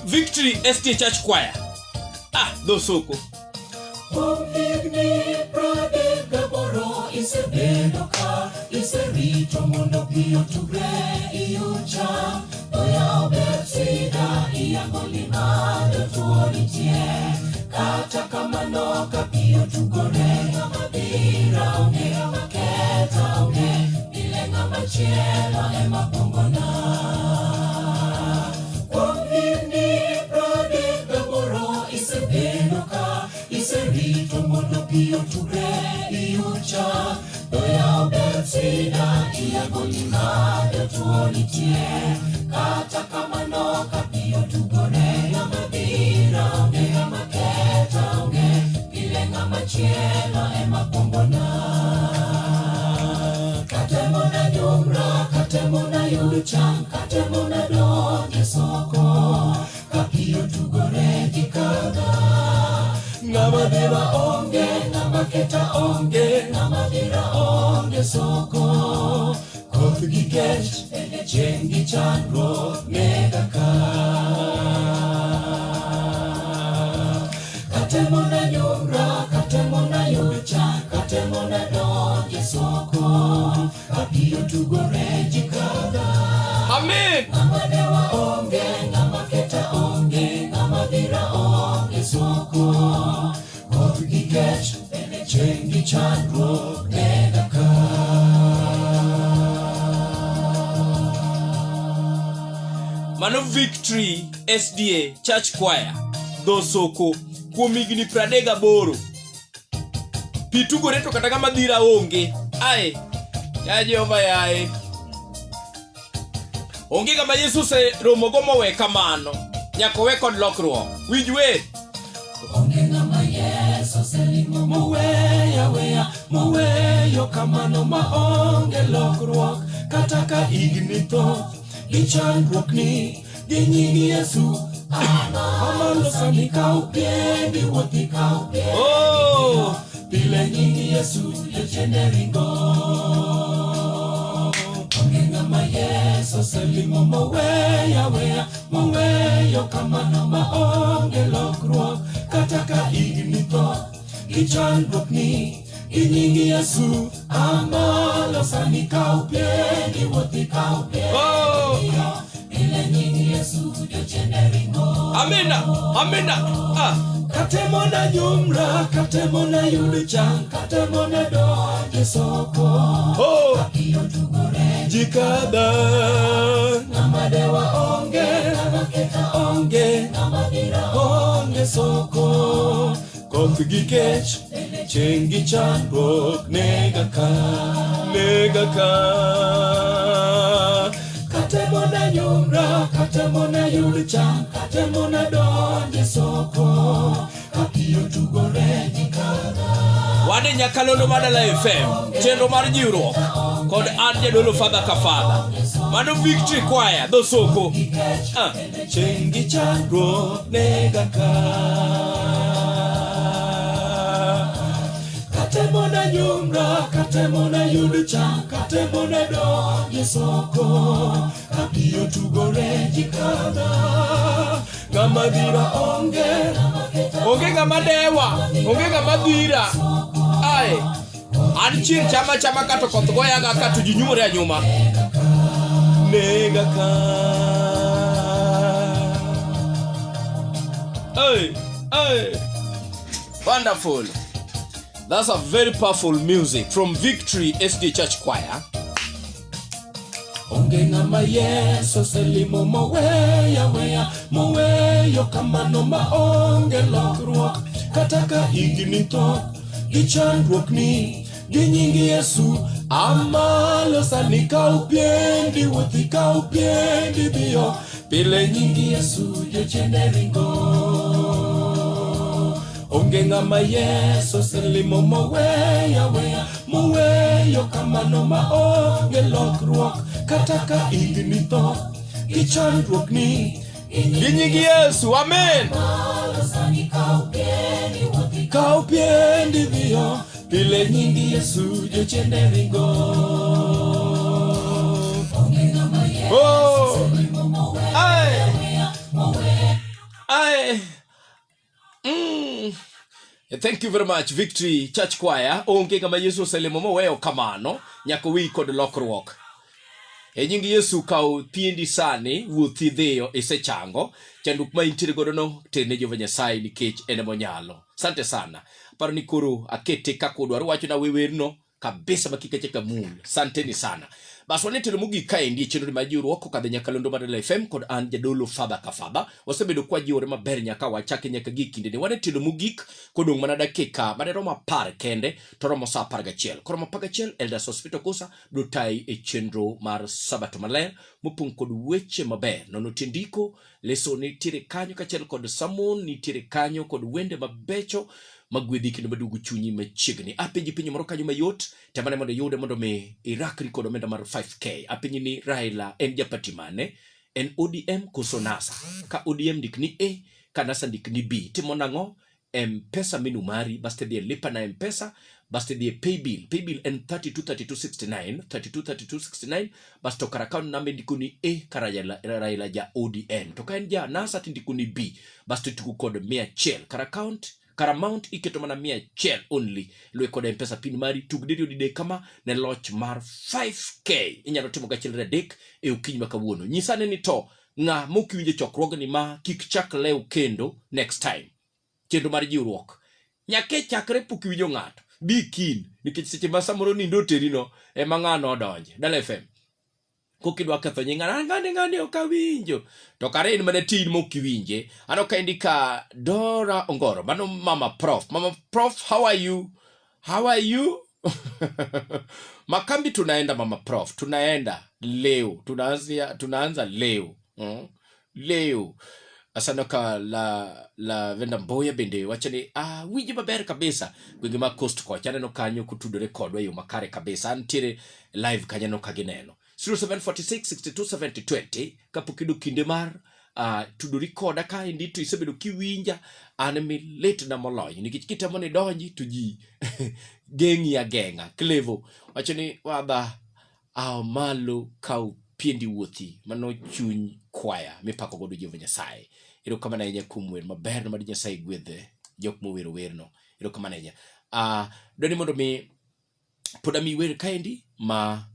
Victory SDA Church Choir. Do Soko. Kata kamano kapio tugore mabira onge maketa onge bilenga machela ema pongona Wamini prade gaboro isebedoka iserito mondo pio tugre iucha doya obetsida ia golina de tuonitie kata kamano kapio tugore mabira onge Machela ema pongona Katemona nyumra, katemona yuluchang Katemona donye soko Kapio tugore jikada Ngamadira onge, ngamaketa onge Ngamadira onge soko Koth gikech, chengi chandro megaka Katemona nyumra, katemona yucha, katemona donje soko, kapio tugore jikada. Amen. Ngamadewa onge, ngamaketa onge, ngamadira onge soko, koth gikech, chengi chandro negaka. Mano Victory SDA Church Choir. Do Soko. Kuomigni 38 pitugore to kata kama dhira onge ya Jehova yae onge kama Yesu se romo go mowe kamano nyako we kod lokruok winj we onge ngama Yesu se limo moweyo kamano ma onge lokruok kata ka igni to gi chandruok ni gi nying Yesu Amalo sani kaupiendi woti kaupiendi Pile nyingi Yesu yechene ringo Ongenga ma Yesu selimo moweyo kamano ma onge lokruok Kataka igni to gichandruok ni Inyingi Yesu amalo sani kaupiendi woti kaupiendi Pile nyingi Yesu yechene ringo Amina. Katemona nyumra, katemona yulichang, katemona donje soko. Kapio tugore jikada. Ngamadewa onge, ngamaketa onge, ngamadira onge soko. Koth gikech, chengi chandruok negaka. Katemona nyumra, katemona yulichang, katemona donje soko. Kapio tugore jikada. Wade Nyakalondo Madala FM, chenro mar jiwruok kod an jadolo Father ka Father. Mano Victory Choir, Do Soko. Chengi chandruok negaka. Katemona nyumra, katemona yulichang, katemona donje soko. Kapio tugore jikada. Ngamadira Onge ngama dewa, onge ngama dhira. An chir chama kato koth goyaga ka to jinyumore anyuma. negaka. Wonderful. That's a very powerful music from Victory SDA Church Choir. Onge ngama Yesu selimo moweyo kamano ma onge lokruok kataka igni to gi chandruok ni gi nying Yesu amalo sani kaupiendi wuothi kaupiendi bio pile nying Yesu jochende ringo. Onge ngama Yesu selimo moweyo kamano ma onge lokruok kataka igni to gi chandruok ni gi nying Yesu. Amen. Kaupiendi bio pile nying Yesu jochende ringo. Oh, Thank you very much, Victory Church Choir. Onge kama Yesu oselemo moweyo kamano nyaka wi kod lokruok. E nying Yesu kaw piendi sani wuothi dheyo isechango chanduk ma intiere godo no terne Jehova Nyasaye nikech en monyalo. Asante sana. Paro ni koro akete kaka udwaro wacho na wewerno kabisa makikache kamul. Asante ni sana. Bas wanetelo mogik kaendi chenro ma jiwruok kadhe nyakalondo Mandela FM kod an jadolo Father Kafaba. Wasebedo kwa jiwore maber nyaka wachake nyaka gik kinde ne wanetelo mogik kodong mana dakika maderomo 10 kende to romo saa 11. Koromo 11 Elders Hospital kosa dotai e chenro mar Sabato maler mopong kod weche maber. Nono tindiko leso ni tire kanyo kachel kod samon ni tire kanyo kod wende mabecho magwedhi kendo madugu chunyi machiegni. Apenji pinyo moro kanyo mayot tamane mondo yude mondo me irakri kod omenda mar 5k. Apenji ni Raila en japati mane? En ODM koso NASA? Ka ODM dik ni A, ka NASA dik ni B. Timo nango M-Pesa minu mari baste die lipa na M-Pesa baste die paybill. Paybill en 323269 basto karakao name ndiku ni A kara Raila ja ODM. Toka en ja NASA tindiku ni B baste tuku kod 100 karakaunt Paramount iketo mana 100 only lwe kod M-Pesa pin mari tugdirio dide kama ne loch mar 5k inyalo timo gachiel redek e okinyi makawuono. Nyisane ni to nga mokiwinje chokruogni ma kik chak lew kendo next time kendo mar jiwruok nyake chakre pukiwinjo ng'ato bi kin nikech seche ma samoro nindo terino e mang'ano odonje Dala FM kokidwa ketho nyinga ngane okawinjo to kare en mana tin mokiwinje ano kaindika Dora Ongoro mano mama prof how are you makambi tunaenda mama prof tunaenda leo tunaanza leo leo asanoka la venda mboya bende wachani wiji maber kabisa gwenge ma coast ko chane no kanyo kutudore kodwa yo makare kabisa antiere live kanyano kagineno 0746627020 kapukidu kinde mar tudori koda ka indi to isebedo kiwinja an mi late na moloy nikech kitamo ni donji to ji gengi agenga Clevo wachani wada malo kau piendi wuothi mano chuny kwaya mipako godo Jehova Nyasaye. Iro kama na yenya kumwer maber ma Nyasaye gwedhe jok mo wero werno. Iro kama na yenya doni mondo mi poda mi wer kaendi ma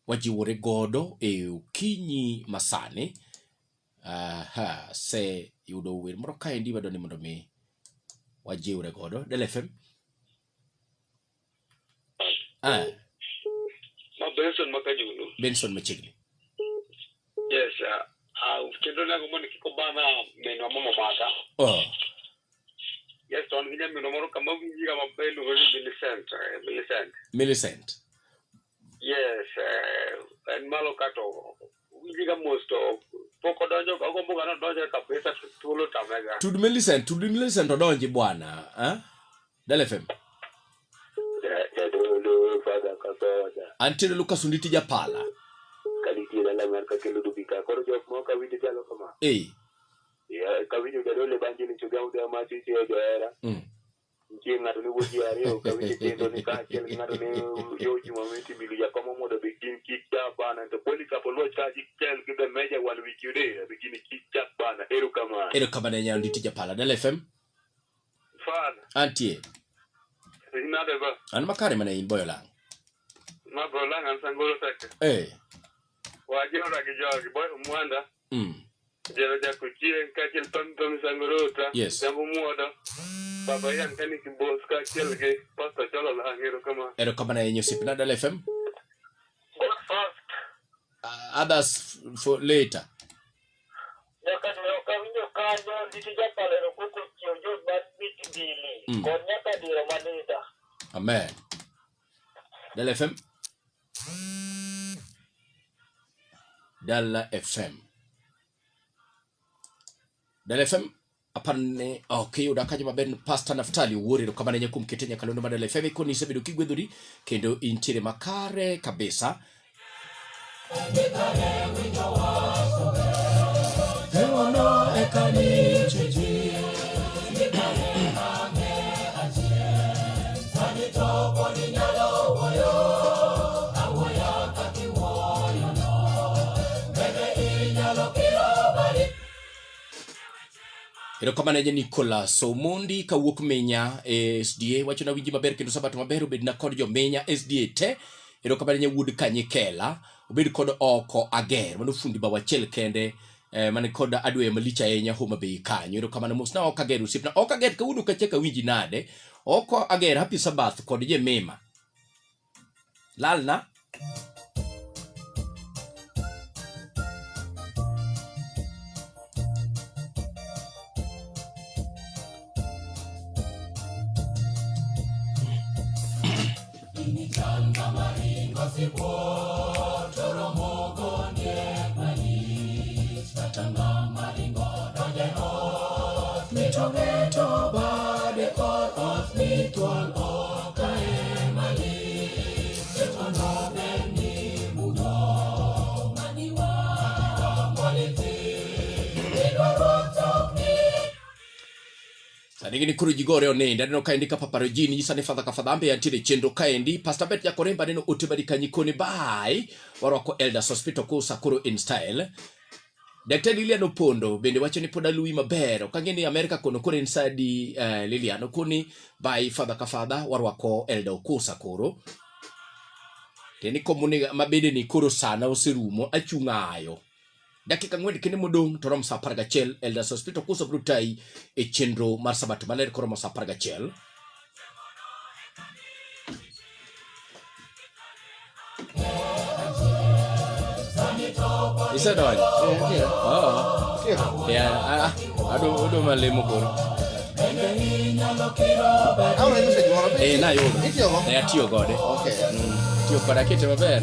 wajiwore godo e okinyi masane se yudo wer moro kaendi wadoni mondo mi wajiwore godo Dala FM Benson Machigli. Yes, kendo na gomoni kikobana meno mama mata. Yes, on ginya meno moro kama winji kama belu Millicent. Yes, en malo kato winji kama mosto poko donjo agombo kana donjo kabisa tulo tamega. Tudu Millicent odonje bwana, Dala FM. Father Kafaba. Antile Lucas unditi japala. Kalitira la marka kelo dubika koro jok mo ka widi jalo kama ya ka widi jalo le banji ni chuga uda ma chi chi era ngi ngado ni wodi are o ka widi tendo ni ka chel ngado ni yo ji momenti bilu ya kama modo begin kick da bana to police apolo charge chel give the major one week you day begin kick da bana ero kama na nyandi tija pala Dala FM fan antie ina deba an makare mana in boyolang ma boyolang an sangolo tek wajiro na kijogi boy mwanda jero ja kuchie kachel pam sangorota jambo muodo baba yan kani kimbos kachel ke pasta cholo la hero kama na yenyo sipna Dala FM fast others for later nyaka winjo kanyo ditija palero kuko kionjo bad bit bili nyaka diro manita amen Dala FM Dala FM apane okay udakaje maben Pastor Naftali uwori kama nenye kumketenya kalondo Dala FM ko ni sebedo kigwedhuri kendo inchire makare kabisa Ewono ekani cheji Ero kama neje Nicholas Omondi kawuok Menya SDA wacho na winji maber kendo sabato maber obed na kod jo Menya SDA te. Ero kama neje Wood Kanyikela obed kod oko ager mano fundi ba wachel kende mane kod adwe malicha yenya Homa Bay kanyo. Ero kama mos na oko ager usipna oko ager ka uno kacheka winji nade oko ager happy sabath kod je mema lalna Sanigini kuru jigore onenda neno kaendi ka paparojini yisane fadha ka fadhambe yantire chendo kaendi Pastor Bet Jakoremba neno utebadi kanyikoni bye warwako Elders Hospital ko Sakuro in style. Dr. Liliano Pondo bende wacho ni poda lui maber okangeni America kono kore inside Liliano kuni bye fadha ka fadha warwako Elda ko Sakuro. Teni komune mabede ni koro sana oserumo achungayo. Dakika ng'wen kene modong to rom sa 11 Elders Hospital kuso brutai e chenro mar sabato maler koro sa 11. Isa doon. Yeah. Ado malemo ko. Na yo. Na tiyo gode. Okay. Tiyo para kete maber.